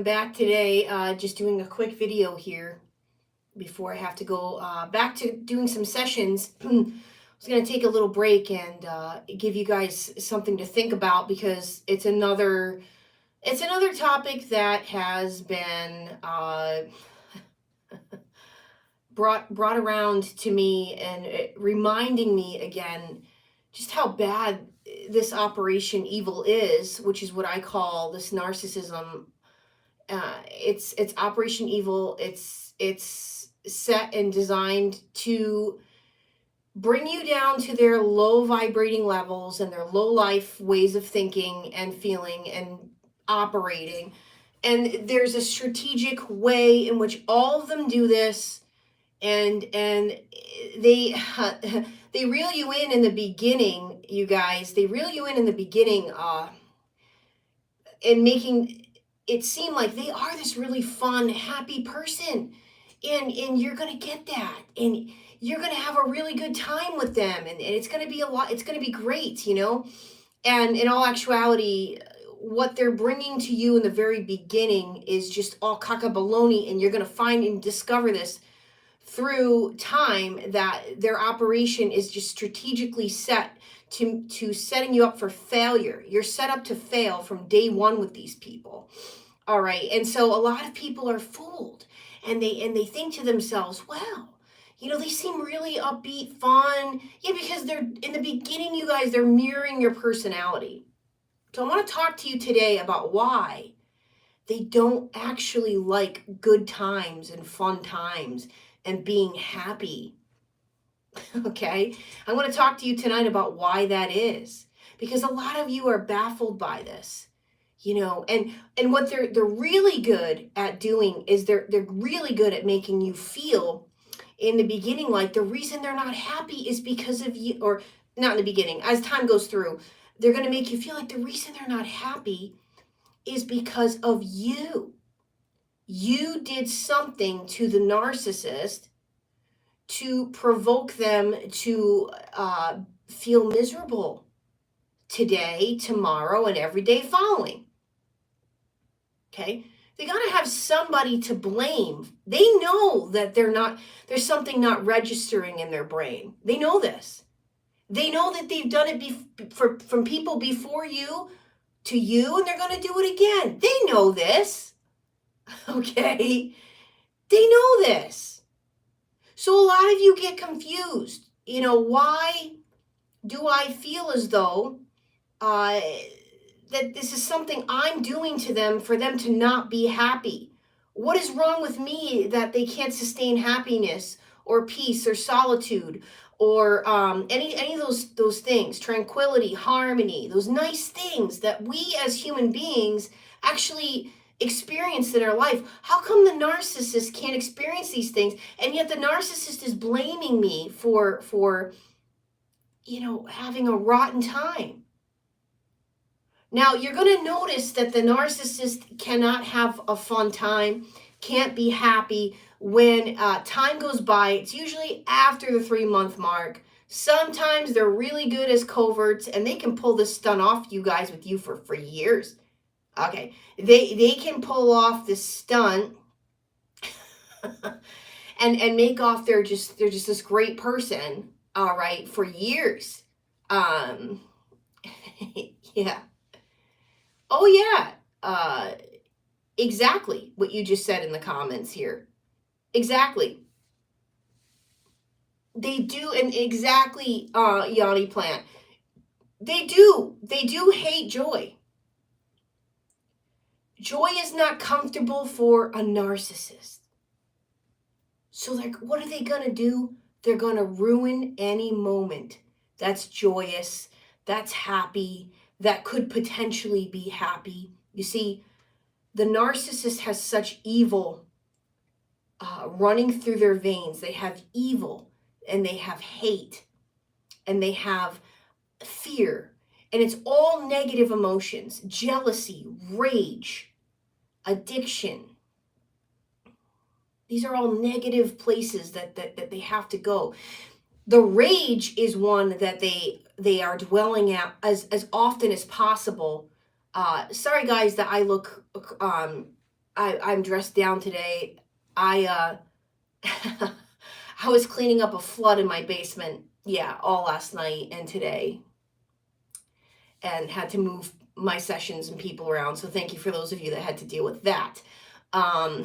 I'm back today, just doing a quick video here before I have to go back to doing some sessions. I was going to take a little break and give you guys something to think about because it's another topic that has been brought around to me and reminding me again just how bad this Operation Evil is, which is what I call this narcissism. It's Operation Evil. It's set and designed to bring you down to their low vibrating levels and their low life ways of thinking and feeling and operating. And there's a strategic way in which all of them do this, and they they reel you in the beginning, you guys. They reel you in the beginning, and making it seem like they are this really fun, happy person, and you're gonna get that, and you're gonna have a really good time with them, and it's gonna be a lot. It's gonna be great, you know. And in all actuality, what they're bringing to you in the very beginning is just all caca baloney, and you're gonna find and discover this through time, that their operation is just strategically set to setting you up for failure. You're set up to fail from day one with these people. All right. And so a lot of people are fooled, and they think to themselves, well, you know, they seem really upbeat, fun. Yeah, because they're in the beginning, you guys, they're mirroring your personality. So I want to talk to you today about why they don't actually like good times and fun times and being happy. Okay? I'm going to talk to you tonight about why that is, because a lot of you are baffled by this. You know, and what they're really good at doing is they're really good at making you feel in the beginning like the reason they're not happy is because of you, or not in the beginning. As time goes through, they're going to make you feel like the reason they're not happy is because of you. You did something to the narcissist to provoke them to feel miserable today, tomorrow, and every day following. Okay? They got to have somebody to blame. They know that there's something not registering in their brain. They know this. They know that they've done it from people before you to you, and they're going to do it again. They know this. Okay? They know this. So a lot of you get confused. You know, why do I feel as though that this is something I'm doing to them for them to not be happy? What is wrong with me that they can't sustain happiness or peace or solitude or any of those things, tranquility, harmony, those nice things that we as human beings actually experience in our life? How come the narcissist can't experience these things, and yet the narcissist is blaming me for you know, having a rotten time? Now, you're going to notice that the narcissist cannot have a fun time, can't be happy when time goes by. It's usually after the 3-month mark. Sometimes they're really good as coverts, and they can pull this stunt off, you guys, with you for years. Okay, they can pull off this stunt and make off they're just this great person, all right, for years. Yeah. Oh yeah. Exactly what you just said in the comments here. Exactly. They do, and exactly, Yanni Plant. They do hate joy. Joy is not comfortable for a narcissist. So like, what are they going to do? They're going to ruin any moment that's joyous, that's happy, that could potentially be happy. You see, the narcissist has such evil running through their veins. They have evil, and they have hate, and they have fear, and it's all negative emotions: jealousy, rage, addiction. These are all negative places that they have to go. The rage is one that they are dwelling at as often as possible. Sorry guys that I look I'm dressed down today. I I was cleaning up a flood in my basement. Yeah, all last night and today, and had to move my sessions and people around. So thank you for those of you that had to deal with that. Um,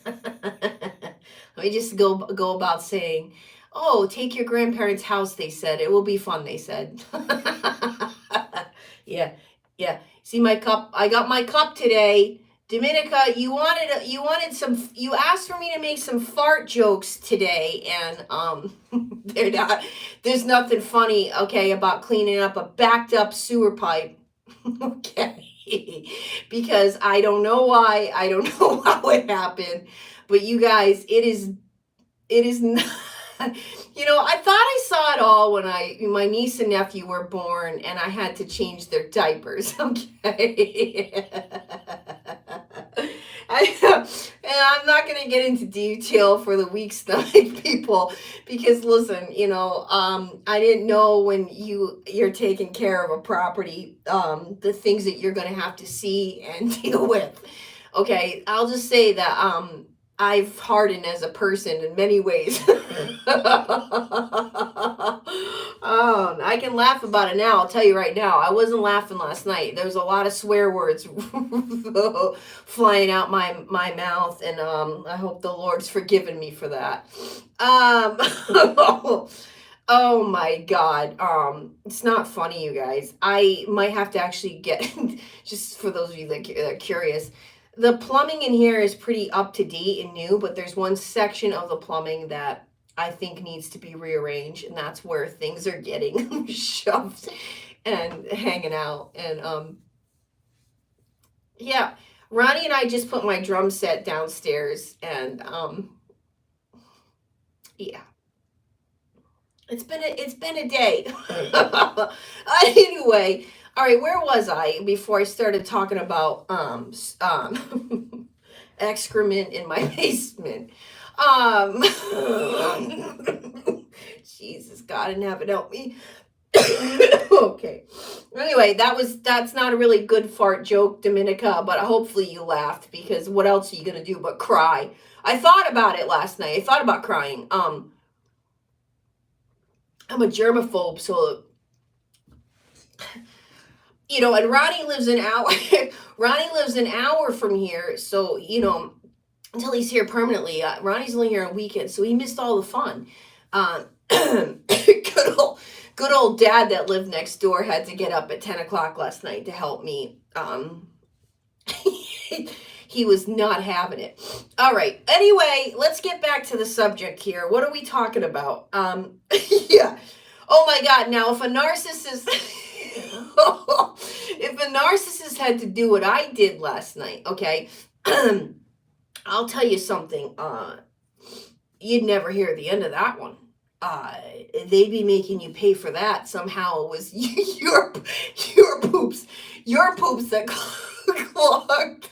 let me just go about saying, "Oh, take your grandparents' house." They said it will be fun. They said, "Yeah, yeah." See my cup. I got my cup today. Dominica, you wanted some. You asked for me to make some fart jokes today, and they're not. There's nothing funny, okay, about cleaning up a backed up sewer pipe, okay, because I don't know why. I don't know how it happened, but you guys, it is not. I thought I saw it all when my niece and nephew were born, and I had to change their diapers. Okay. And I'm not going to get into detail for the weak stomach people because listen, I didn't know when you're taking care of a property, the things that you're going to have to see and deal with. Okay, I'll just say that I've hardened as a person in many ways. I can laugh about it now. I'll tell you right now. I wasn't laughing last night. There was a lot of swear words flying out my mouth, and I hope the Lord's forgiven me for that. Oh my God. It's not funny, you guys. I might have to actually get just for those of you that are curious. The plumbing in here is pretty up to date and new, but there's one section of the plumbing that I think needs to be rearranged, and that's where things are getting shoved and hanging out. And yeah, Ronnie and I just put my drum set downstairs, and yeah. It's been a day. Anyway, all right, where was I before I started talking about excrement in my basement? Um Jesus God in heaven help me. Okay. Anyway, that's not a really good fart joke, Dominica, but hopefully you laughed because what else are you gonna do but cry? I thought about it last night. I thought about crying. I'm a germaphobe, so and Ronnie lives an hour. Ronnie lives an hour from here, so until he's here permanently. Ronnie's only here on weekends, so he missed all the fun. Good old dad that lived next door had to get up at 10 o'clock last night to help me. He was not having it. All right. Anyway, let's get back to the subject here. What are we talking about? Yeah. Oh my God. Now, if a narcissist, had to do what I did last night, okay, I'll tell you something. You'd never hear the end of that one. They'd be making you pay for that. Somehow it was your poops that clogged.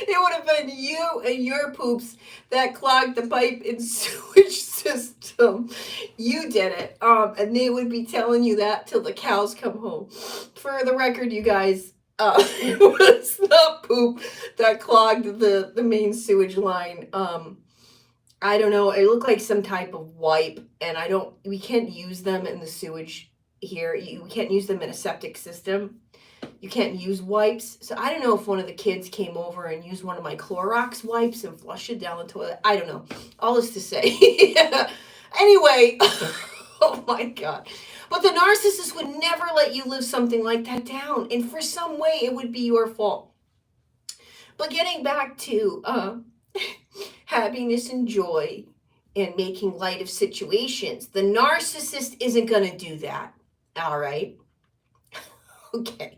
It would have been you and your poops that clogged the pipe and sewage system. You did it. And they would be telling you that till the cows come home. For the record, you guys, it was not poop that clogged the main sewage line. I don't know. It looked like some type of wipe, and we can't use them in the sewage here. We can't use them in a septic system. You can't use wipes. So I don't know if one of the kids came over and used one of my Clorox wipes and flushed it down the toilet. I don't know. All this to say. Anyway, oh my God. But the narcissist would never let you live something like that down. And for some way, it would be your fault. But getting back to happiness and joy and making light of situations, the narcissist isn't going to do that. All right? Okay.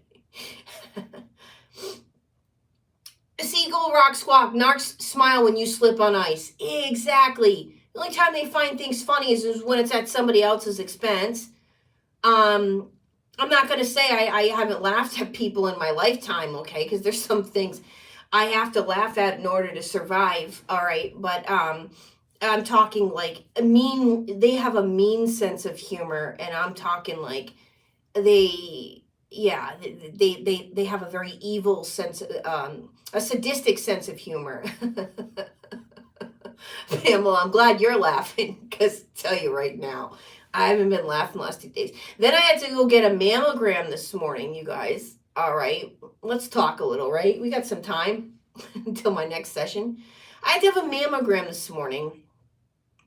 A seagull rock squawk, narcs smile when you slip on ice. Exactly. The only time they find things funny is when it's at somebody else's expense. I'm not going to say I haven't laughed at people in my lifetime, okay? Because there's some things I have to laugh at in order to survive, all right? But I'm talking like they have a mean sense of humor, and I'm talking like they yeah, they have a very evil sense, a sadistic sense of humor. Pamela, I'm glad you're laughing because tell you right now, I haven't been laughing the last 2 days. Then I had to go get a mammogram this morning, you guys. All right, let's talk a little, right? We got some time until my next session. I had to have a mammogram this morning.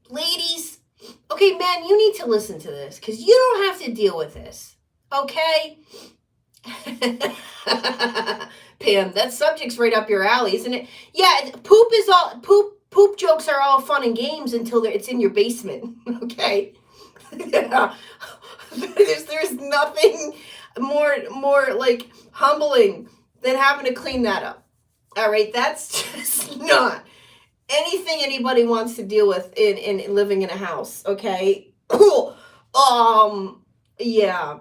Ladies, okay, men, you need to listen to this because you don't have to deal with this, okay? Pam, that subject's right up your alley, isn't it? Yeah, poop jokes are all fun and games until it's in your basement. Okay. Yeah. There's nothing more like humbling than having to clean that up. All right, that's just not anything anybody wants to deal with in living in a house. Okay. Yeah.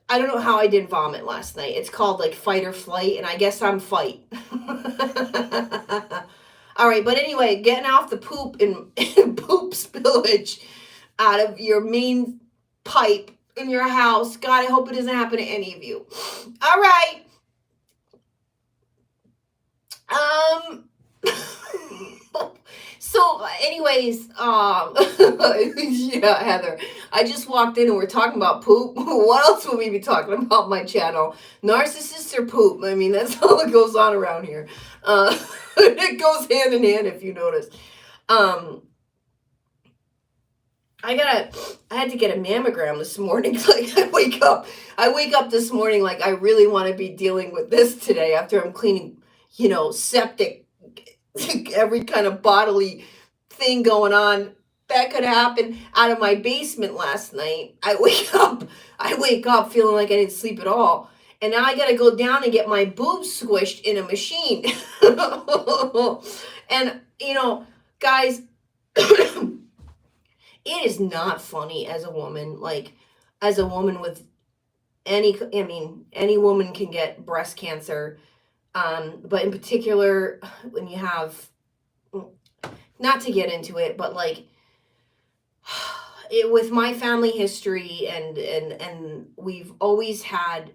I don't know how I didn't vomit last night. It's called like fight or flight, and I guess I'm fight. All right, but anyway, getting off the poop and poop spillage out of your main pipe in your house. God, I hope it doesn't happen to any of you. All right. So, anyways, yeah, Heather, I just walked in and we're talking about poop. What else will we be talking about my channel? Narcissists or poop? I mean, that's all that goes on around here. It goes hand in hand, if you notice. I had to get a mammogram this morning. Like I wake up this morning like I really want to be dealing with this today after I'm cleaning, septic, every kind of bodily thing going on that could happen out of my basement last night. I wake up feeling like I didn't sleep at all. And now I got to go down and get my boobs squished in a machine. And, guys, it is not funny as a woman. Like, as a woman with any woman can get breast cancer. But in particular, when you have, not to get into it, but like, with my family history and we've always had,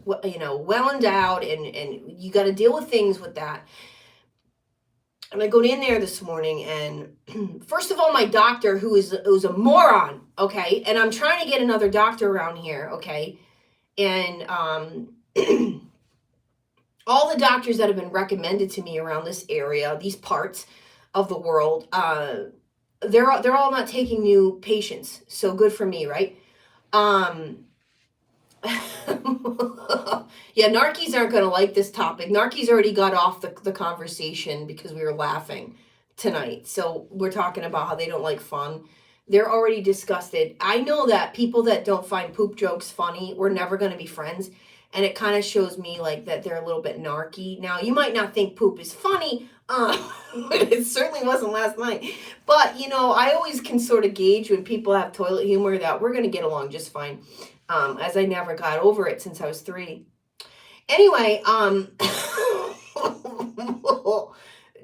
well endowed, and you got to deal with things with that. And I go in there this morning, and first of all, my doctor, who's a moron, okay, and I'm trying to get another doctor around here, okay, and all the doctors that have been recommended to me around this area, these parts of the world, they're all not taking new patients. So good for me, right? Yeah, narkies aren't going to like this topic. Narkies already got off the conversation because we were laughing tonight. So we're talking about how they don't like fun. They're already disgusted. I know that people that don't find poop jokes funny, we're never going to be friends. And it kind of shows me like that they're a little bit narky. Now, you might not think poop is funny. It certainly wasn't last night. But, I always can sort of gauge when people have toilet humor that we're going to get along just fine. As I never got over it since I was 3. Anyway,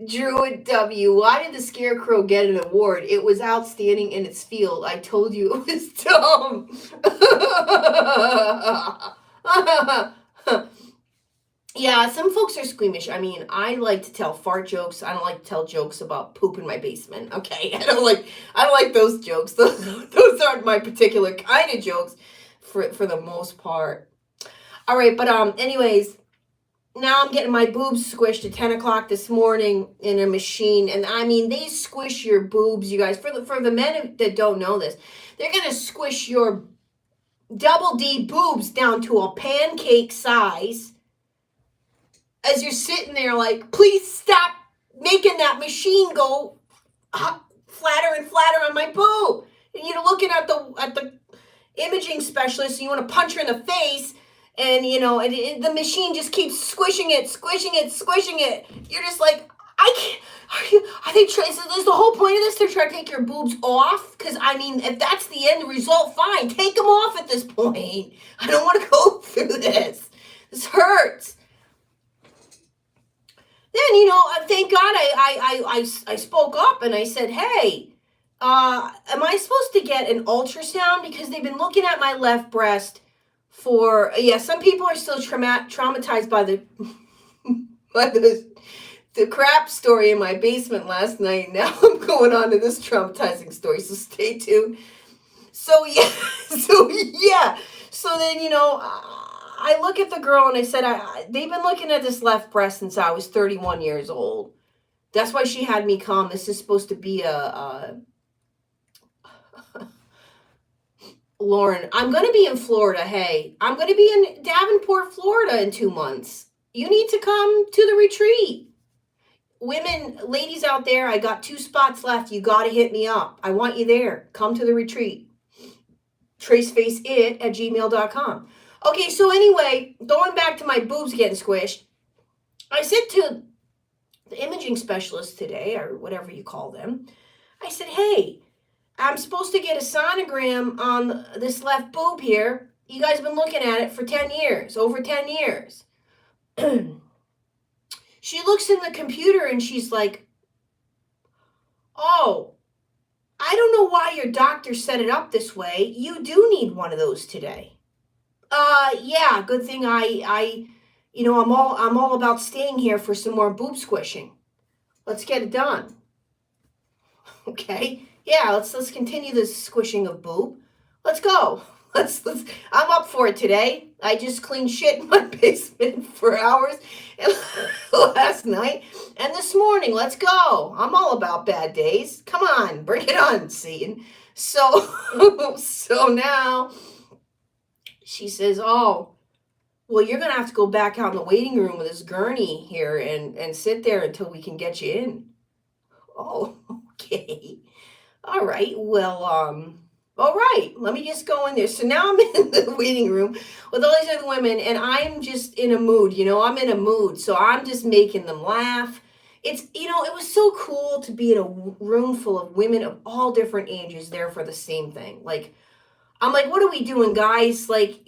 Druid W, why did the Scarecrow get an award? It was outstanding in its field. I told you it was dumb. Yeah, some folks are squeamish. I mean, I like to tell fart jokes. I don't like to tell jokes about poop in my basement. Okay, I don't like those jokes. Those aren't my particular kind of jokes for the most part. All right, but anyways, now I'm getting my boobs squished at 10 o'clock this morning in a machine, and I mean, they squish your boobs, you guys. For the men that don't know this, they're gonna squish your double D boobs down to a pancake size as you're sitting there like, please stop making that machine go flatter and flatter on my boob. And you're looking at the imaging specialist, and you want to punch her in the face, and the machine just keeps squishing it. You're just like, I can't. Are they trying? So is the whole point of this? They're trying to take your boobs off? Because I mean, if that's the end result, fine. Take them off at this point. I don't want to go through this. This hurts. Then thank God I spoke up and I said, hey, am I supposed to get an ultrasound? Because they've been looking at my left breast some people are still traumatized by the by the crap story in my basement last night. Now I'm going on to this traumatizing story, so stay tuned. So yeah, so yeah, so then I look at the girl and I said, they've been looking at this left breast since I was 31 years old. That's why she had me come. This is supposed to be a Lauren, I'm going to be in Florida. Hey, I'm going to be in Davenport, Florida in 2 months. You need to come to the retreat. Women, ladies out there, I got 2 spots left. You got to hit me up. I want you there. Come to the retreat. tracefaceit@gmail.com. Okay, so anyway, going back to my boobs getting squished, I said to the imaging specialist today, or whatever you call them, I said, hey, I'm supposed to get a sonogram on this left boob here. You guys have been looking at it for 10 years, over 10 years. She looks in the computer and she's like, oh, I don't know why your doctor set it up this way. You do need one of those today. Yeah, good thing I'm all about staying here for some more boob squishing. Let's get it done. Okay. Yeah, let's continue this squishing of boob. Let's go. Let's I'm up for it today. I just cleaned shit in my basement for hours and last night and this morning. Let's go. I'm all about bad days. Come on, bring it on, Satan. So so now she says, "Oh, well, you're gonna have to go back out in the waiting room with this gurney here and sit there until we can get you in." Oh, okay. All right. Well, all right. Let me just go in there. So now I'm in the waiting room with all these other women, and I'm just in a mood. I'm in a mood. So I'm just making them laugh. It was so cool to be in a room full of women of all different ages there for the same thing. Like, I'm like, what are we doing, guys? Like,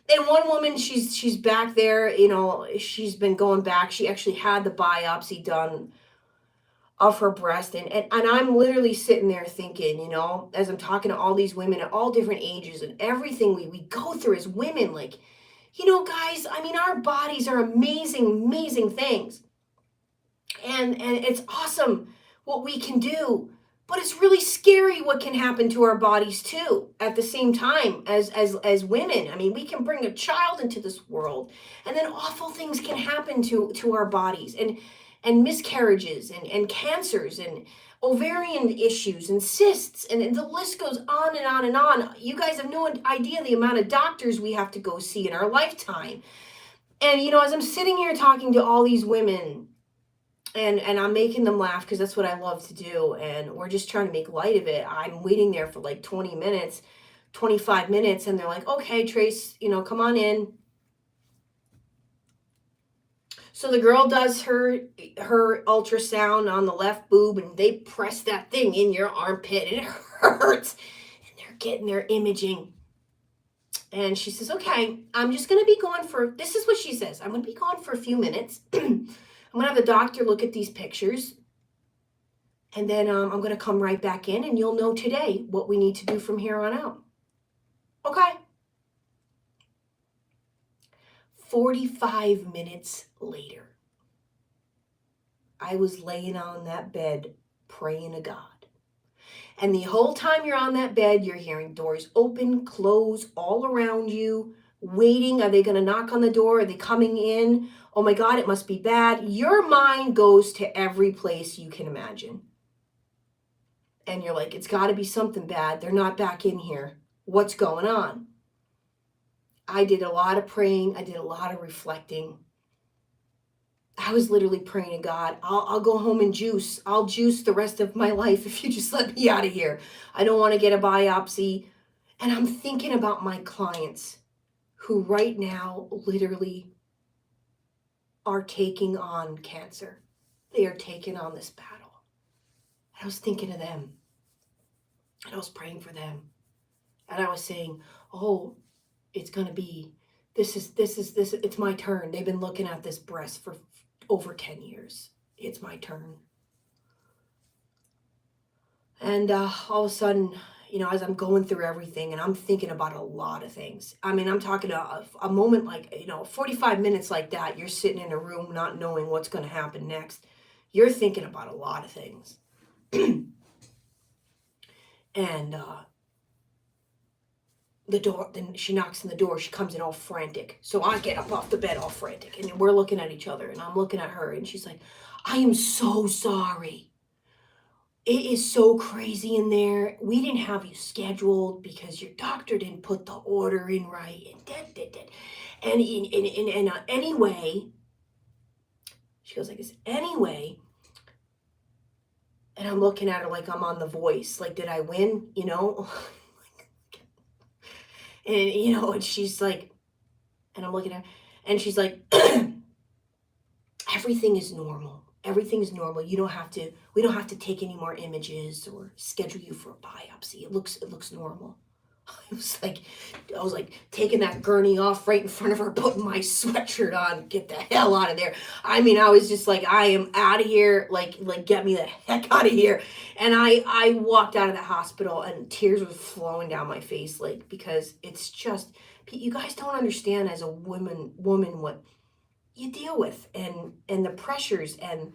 And one woman, she's back there. She's been going back. She actually had the biopsy done of her breast, and I'm literally sitting there thinking, as I'm talking to all these women at all different ages and everything we go through as women, like, guys, I mean, our bodies are amazing things, and it's awesome what we can do, but it's really scary what can happen to our bodies too at the same time as women. I mean, we can bring a child into this world, and then awful things can happen to our bodies, and miscarriages and cancers and ovarian issues and cysts, and the list goes on and on and on. You guys have no idea the amount of doctors we have to go see in our lifetime. And as I'm sitting here talking to all these women, and I'm making them laugh because that's what I love to do, and we're just trying to make light of it. I'm waiting there for like 20 minutes, 25 minutes, and they're like, okay, Trace, come on in. So the girl does her ultrasound on the left boob, and they press that thing in your armpit, and it hurts. And they're getting their imaging. And she says, okay, I'm just going to be gone this is what she says, I'm going to be gone for a few minutes. I'm going to have the doctor look at these pictures. And then I'm going to come right back in, and you'll know today what we need to do from here on out. Okay. 45 minutes later, I was laying on that bed praying to God. And the whole time you're on that bed, you're hearing doors open, close all around you, waiting. Are they going to knock on the door? Are they coming in? Oh my God, it must be bad. Your mind goes to every place you can imagine. And you're like, it's got to be something bad. They're not back in here. What's going on? I did a lot of praying. I did a lot of reflecting. I was literally praying to God, I'll go home and juice. I'll juice the rest of my life if you just let me out of here. I don't want to get a biopsy. And I'm thinking about my clients who right now literally are taking on cancer. They are taking on this battle. And I was thinking of them. And I was praying for them. And I was saying, oh, it's going to be, it's my turn. They've been looking at this breast for over 10 years. It's my turn. And all of a sudden, as I'm going through everything and I'm thinking about a lot of things. I mean, I'm talking a moment like, 45 minutes like that, you're sitting in a room not knowing what's going to happen next. You're thinking about a lot of things. And the door, then she knocks on the door. She comes in all frantic. So I get up off the bed all frantic. And we're looking at each other. And I'm looking at her. And she's like, I am so sorry. It is so crazy in there. We didn't have you scheduled because your doctor didn't put the order in right. And anyway, she goes like this, anyway. And I'm looking at her like I'm on The Voice. Like, did I win? And, and she's like, and I'm looking at her, and she's like, everything is normal. Everything's normal. We don't have to take any more images or schedule you for a biopsy. It looks normal. I was like taking that gurney off right in front of her, putting my sweatshirt on, get the hell out of there. I mean, I was just like, I am out of here. Like get me the heck out of here. And I walked out of the hospital and tears were flowing down my face, like, because it's just, you guys don't understand as a woman what you deal with and the pressures. And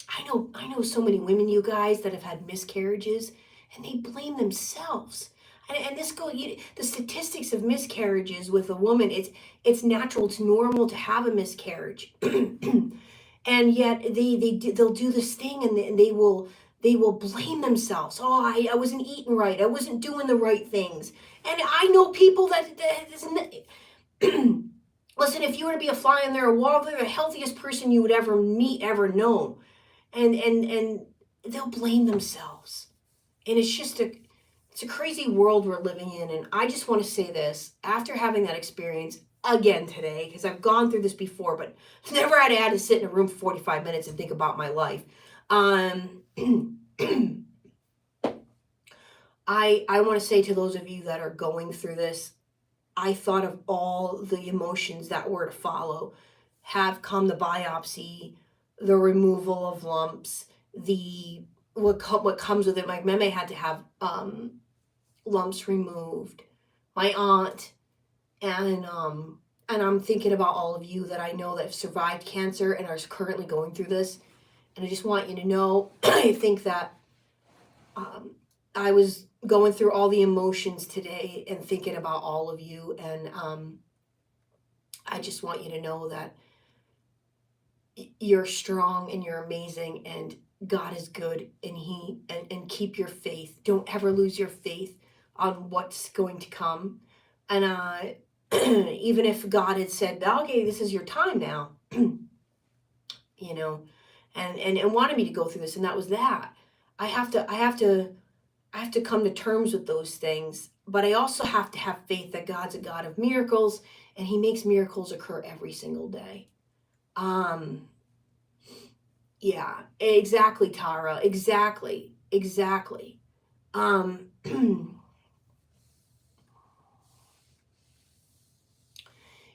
I know so many women, you guys, that have had miscarriages and they blame themselves. And the statistics of miscarriages with a woman, it's natural, it's normal to have a miscarriage. And yet they'll do this thing and they will blame themselves. Oh, I wasn't eating right. I wasn't doing the right things. And I know people that listen, if you were to be a fly on their wall, they're the healthiest person you would ever meet, ever know. And they'll blame themselves. And it's a crazy world we're living in. And I just want to say this, after having that experience again today, because I've gone through this before, but never had to sit in a room for 45 minutes and think about my life. I want to say to those of you that are going through this, I thought of all the emotions that were to follow. Have come the biopsy, the removal of lumps, what comes with it. My meme had to have lumps removed. My aunt, and I'm thinking about all of you that I know that have survived cancer and are currently going through this. And I just want you to know, I think that I was going through all the emotions today and thinking about all of you. And I just want you to know that you're strong and you're amazing and God is good, and keep your faith. Don't ever lose your faith on what's going to come. And even if God had said, okay, this is your time now, and wanted me to go through this, and that was that. I have to come to terms with those things, but I also have to have faith that God's a God of miracles, and He makes miracles occur every single day. Yeah, exactly, Tara. Exactly.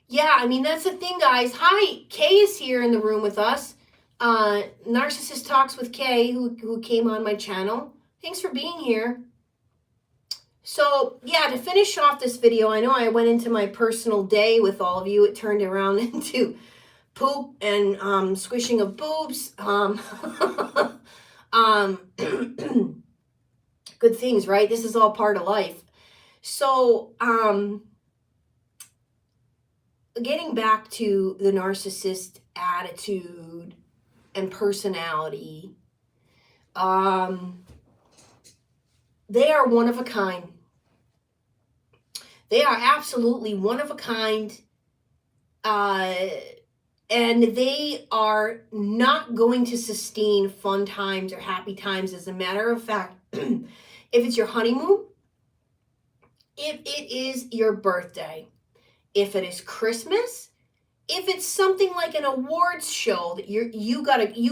Yeah, I mean, that's the thing, guys. Hi, Kay is here in the room with us. Narcissist Talks with Kay, who came on my channel. Thanks for being here. So, yeah, to finish off this video, I know I went into my personal day with all of you. It turned around into poop and squishing of boobs. Good things, right? This is all part of life. So, getting back to the narcissist attitude and personality, they are one of a kind. They are absolutely one of a kind. And they are not going to sustain fun times or happy times. As a matter of fact, if it's your honeymoon, if it is your birthday, if it is Christmas, if it's something like an awards show that you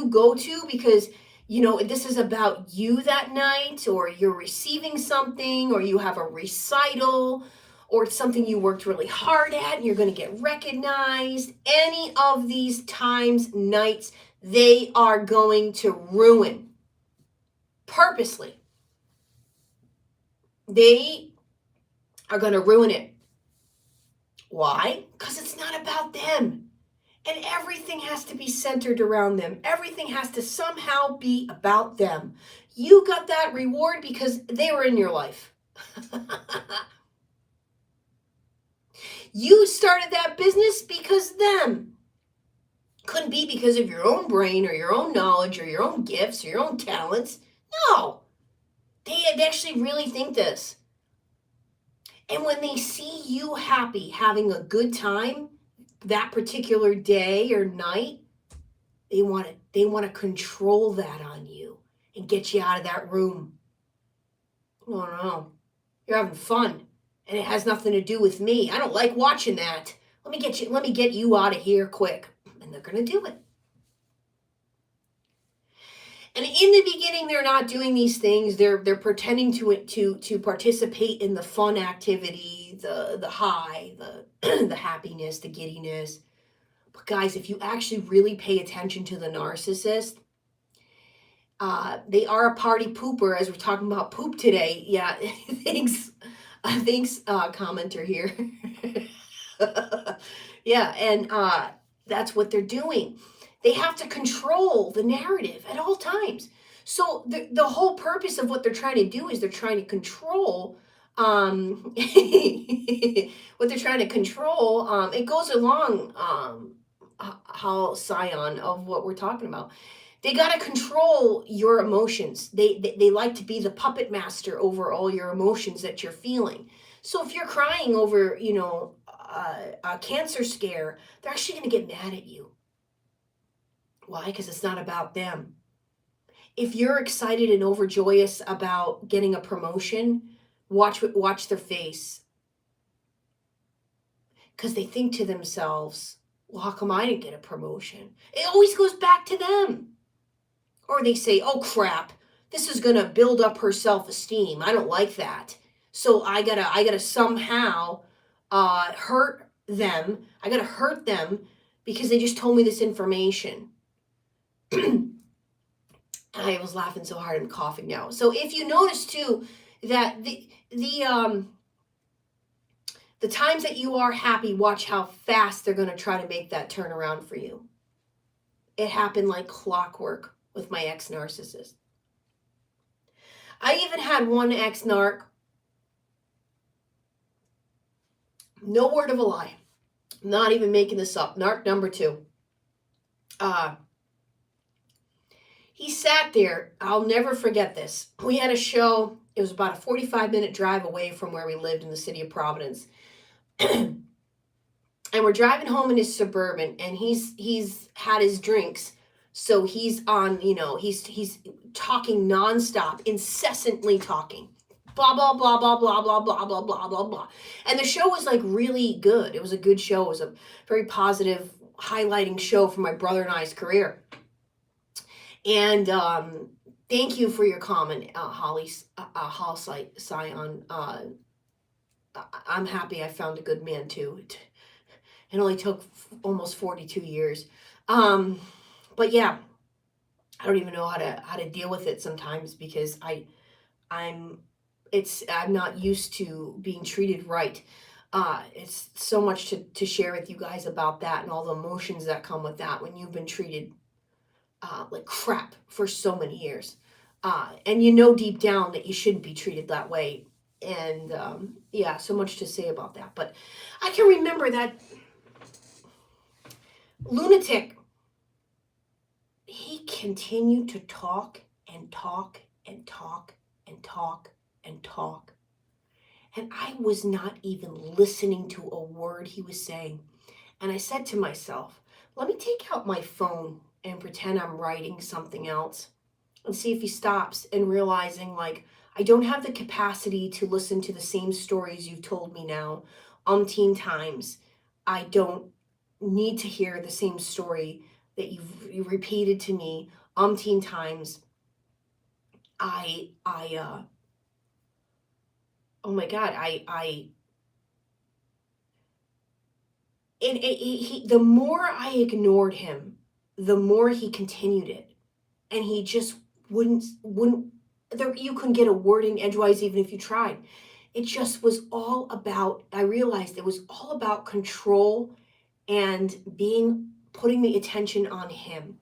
go to because this is about you that night, or you're receiving something, or you have a recital, or it's something you worked really hard at and you're going to get recognized. Any of these times, nights, they are going to ruin. purposely, they are going to ruin it. Why? Because it's not about them. And everything has to be centered around them. Everything has to somehow be about them. You got that reward because they were in your life. You started that business because them. Couldn't be because of your own brain or your own knowledge or your own gifts or your own talents. No. They actually really think this. And when they see you happy, having a good time that particular day or night, they want to control that on you and get you out of that room. Oh no. You're having fun. And it has nothing to do with me. I don't like watching that. Let me get you out of here quick. And they're going to do it. And in the beginning, they're not doing these things. They're pretending to participate in the fun activity, the high, the the happiness, the giddiness. But guys, if you actually really pay attention to the narcissist, they are a party pooper. As we're talking about poop today, yeah. Thanks, commenter here. Yeah, and that's what they're doing. They have to control the narrative at all times. So the whole purpose of what they're trying to do is they're trying to control what they're trying to control. It goes along how scion of what we're talking about. They got to control your emotions. They like to be the puppet master over all your emotions that you're feeling. So if you're crying over, a cancer scare, they're actually going to get mad at you. Why? Because it's not about them. If you're excited and overjoyous about getting a promotion, watch their face. Because they think to themselves, well, how come I didn't get a promotion? It always goes back to them. Or they say, oh crap, this is going to build up her self-esteem. I don't like that. So I gotta somehow hurt them. I gotta hurt them because they just told me this information. I was laughing so hard I'm coughing now. So if you notice too that the times that you are happy, watch how fast they're going to try to make that turnaround for you. It happened like clockwork with my ex-narcissist. I even had one ex-narc, no word of a lie, not even making this up, narc number 2. He sat there. I'll never forget this. We had a show. It was about a 45-minute drive away from where we lived in the city of Providence. And we're driving home in his Suburban, and he's had his drinks. So he's on, he's talking nonstop, incessantly talking. Blah, blah, blah, blah, blah, blah, blah, blah, blah, blah, blah. And the show was like really good. It was a good show. It was a very positive, highlighting show for my brother and I's career. And thank you for your comment, Holly Scion. I'm happy I found a good man too. It only took almost 42 years. But yeah, I don't even know how to deal with it sometimes because I'm not used to being treated right. It's so much to share with you guys about that and all the emotions that come with that when you've been treated like crap for so many years. And deep down that you shouldn't be treated that way. And yeah, so much to say about that. But I can remember that lunatic, he continued to talk and talk and talk and talk and talk. And I was not even listening to a word he was saying. And I said to myself, let me take out my phone and pretend I'm writing something else and see if he stops, and realizing like I don't have the capacity to listen to the same stories you've told me now umpteen times. I don't need to hear the same story that you've repeated to me umpteen times. Oh my God, the more I ignored him, the more he continued it. And he just wouldn't You couldn't get a word in edgewise even if you tried. It just was all about, I realized it was all about control and putting the attention on him.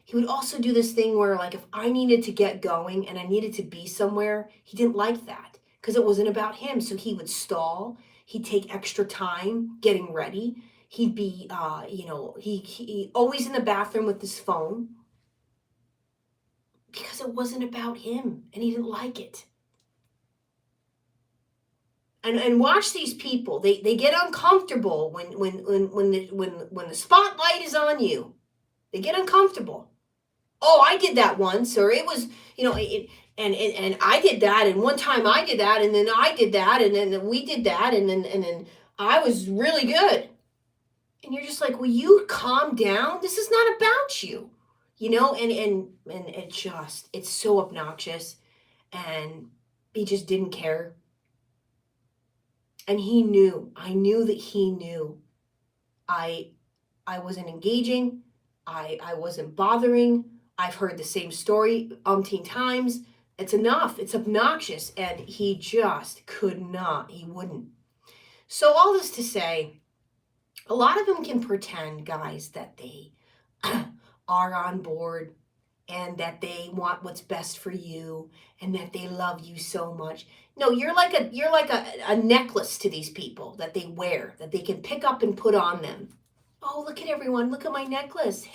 He would also do this thing where, like, if I needed to get going and I needed to be somewhere, he didn't like that because it wasn't about him. So he would stall. He'd take extra time getting ready. He'd be, he always in the bathroom with his phone because it wasn't about him and he didn't like it. And watch these people. They get uncomfortable when the spotlight is on you. They get uncomfortable. Oh, I did that once, or it was, and I did that, and one time I did that, and then I did that, and then we did that, and then I was really good. And you're just like, will you calm down? This is not about you, and it's so obnoxious, and he just didn't care. And he knew, I knew that he knew I wasn't engaging. I wasn't bothering. I've heard the same story umpteen times. It's enough. It's obnoxious. And he just could not. He wouldn't. So all this to say, a lot of them can pretend, guys, that they are on board and that they want what's best for you and that they love you so much. No, you're like a necklace to these people that they wear, that they can pick up and put on them. Oh, look at everyone. Look at my necklace.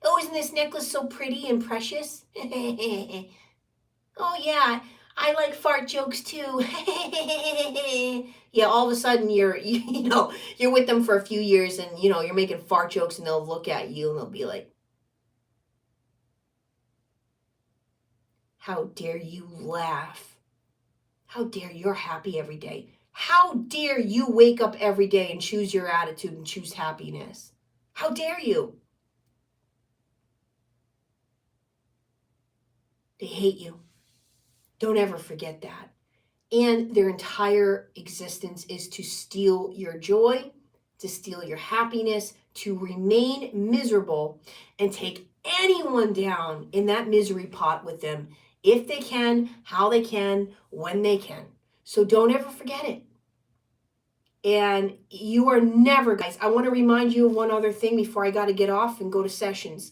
Oh, isn't this necklace so pretty and precious? Oh, yeah, I like fart jokes too. Yeah, all of a sudden you're with them for a few years and, you're making fart jokes and they'll look at you and they'll be like, how dare you laugh? How dare you're happy every day? How dare you wake up every day and choose your attitude and choose happiness? How dare you? They hate you. Don't ever forget that. And their entire existence is to steal your joy, to steal your happiness, to remain miserable and take anyone down in that misery pot with them if they can, how they can, when they can. So don't ever forget it. And you are never, guys, I want to remind you of one other thing before I got to get off and go to sessions.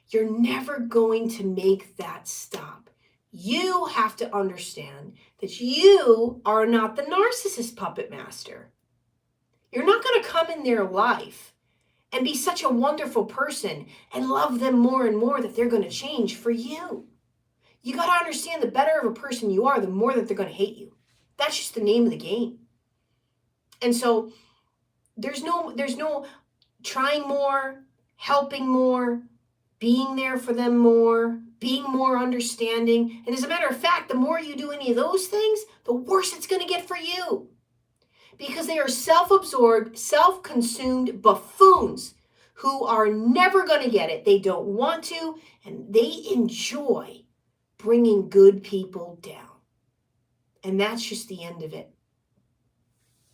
You're never going to make that stop. You have to understand that you are not the narcissist puppet master. You're not going to come in their life and be such a wonderful person and love them more and more that they're going to change for you. You got to understand the better of a person you are, the more that they're going to hate you. That's just the name of the game. And so there's no trying more, helping more, being there for them more, being more understanding. And as a matter of fact, the more you do any of those things, the worse it's going to get for you. Because they are self-absorbed, self-consumed buffoons who are never going to get it. They don't want to, and they enjoy bringing good people down. And that's just the end of it.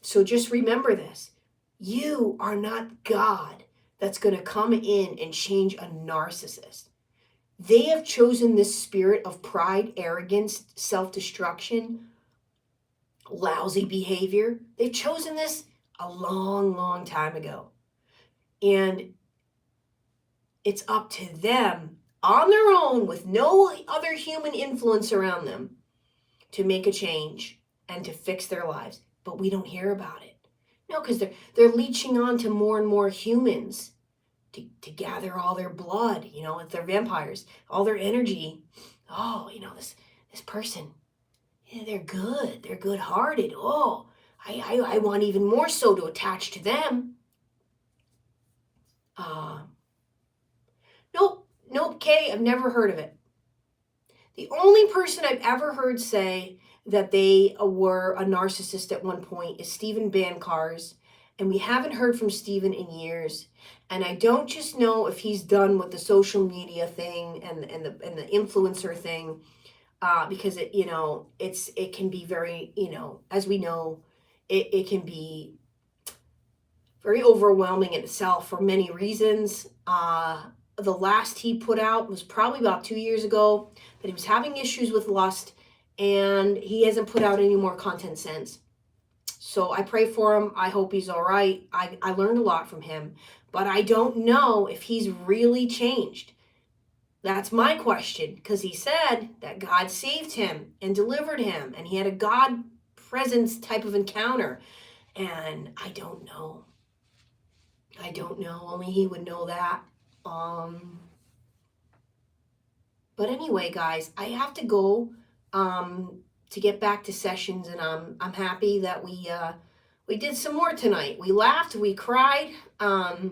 So just remember this. You are not God that's going to come in and change a narcissist. They have chosen this spirit of pride, arrogance, self-destruction, lousy behavior. They've chosen this a long, long time ago. And it's up to them on their own with no other human influence around them to make a change and to fix their lives. But we don't hear about it. No, because they're leeching on to more and more humans to gather all their blood, if they're vampires, all their energy. Oh, this person, they're good. They're good-hearted. Oh, I want even more so to attach to them. Nope, Kay, I've never heard of it. The only person I've ever heard say that they were a narcissist at one point is Stephen Bancars, and we haven't heard from Stephen in years. And I don't just know if he's done with the social media thing and the influencer thing, because it can be very, as we know, it can be very overwhelming in itself for many reasons. the last he put out was probably about 2 years ago, that he was having issues with lust, and he hasn't put out any more content since. So I pray for him. I hope he's all right. I learned a lot from him, but I don't know if he's really changed. That's my question, because he said that God saved him and delivered him, and he had a God presence type of encounter. And I don't know. I don't know. Only he would know that. But anyway, guys, I have to go to get back to sessions, and I'm happy that we did some more tonight. We laughed, we cried. Well,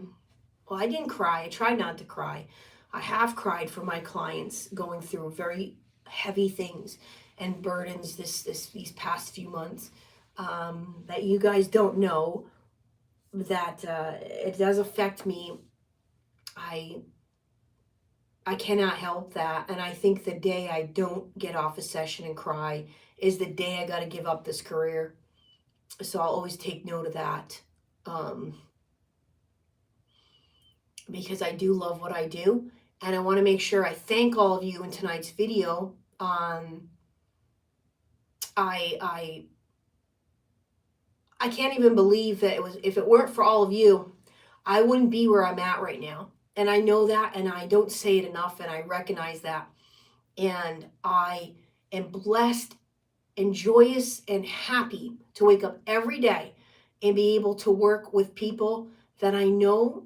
I didn't cry. I tried not to cry. I have cried for my clients going through very heavy things and burdens these past few months, that you guys don't know, that it does affect me. I cannot help that. And I think the day I don't get off a session and cry is the day I got to give up this career. So I'll always take note of that. Because I do love what I do. And I want to make sure I thank all of you in tonight's video. I can't even believe that if it weren't for all of you, I wouldn't be where I'm at right now. And I know that, and I don't say it enough, and I recognize that. And I am blessed and joyous and happy to wake up every day and be able to work with people that I know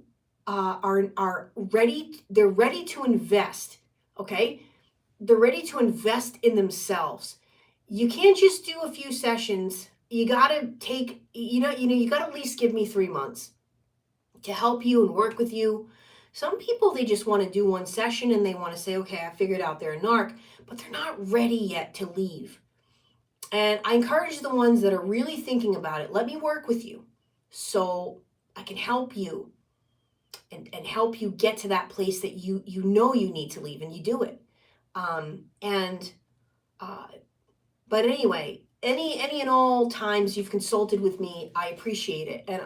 are ready. They're ready to invest. Okay, they're ready to invest in themselves. You can't just do a few sessions. You gotta take. You gotta at least give me 3 months to help you and work with you. Some people, they just want to do one session and they want to say, okay, I figured out they're a narc, but they're not ready yet to leave. And I encourage the ones that are really thinking about it, let me work with you so I can help you and help you get to that place that you know you need to leave, and you do it. But anyway, any and all times you've consulted with me, I appreciate it. And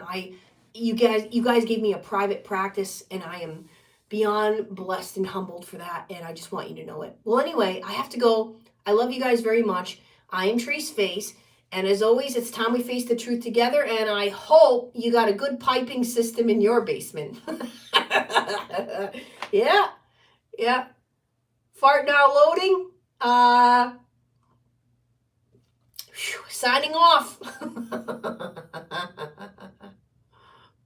you guys gave me a private practice, and I am beyond blessed and humbled for that, and I just want you to know it. Well, anyway, I have to go. I love you guys very much. I am Trace Face, and as always, it's time we face the truth together, and I hope you got a good piping system in your basement. Yeah. Fart now loading. Signing off.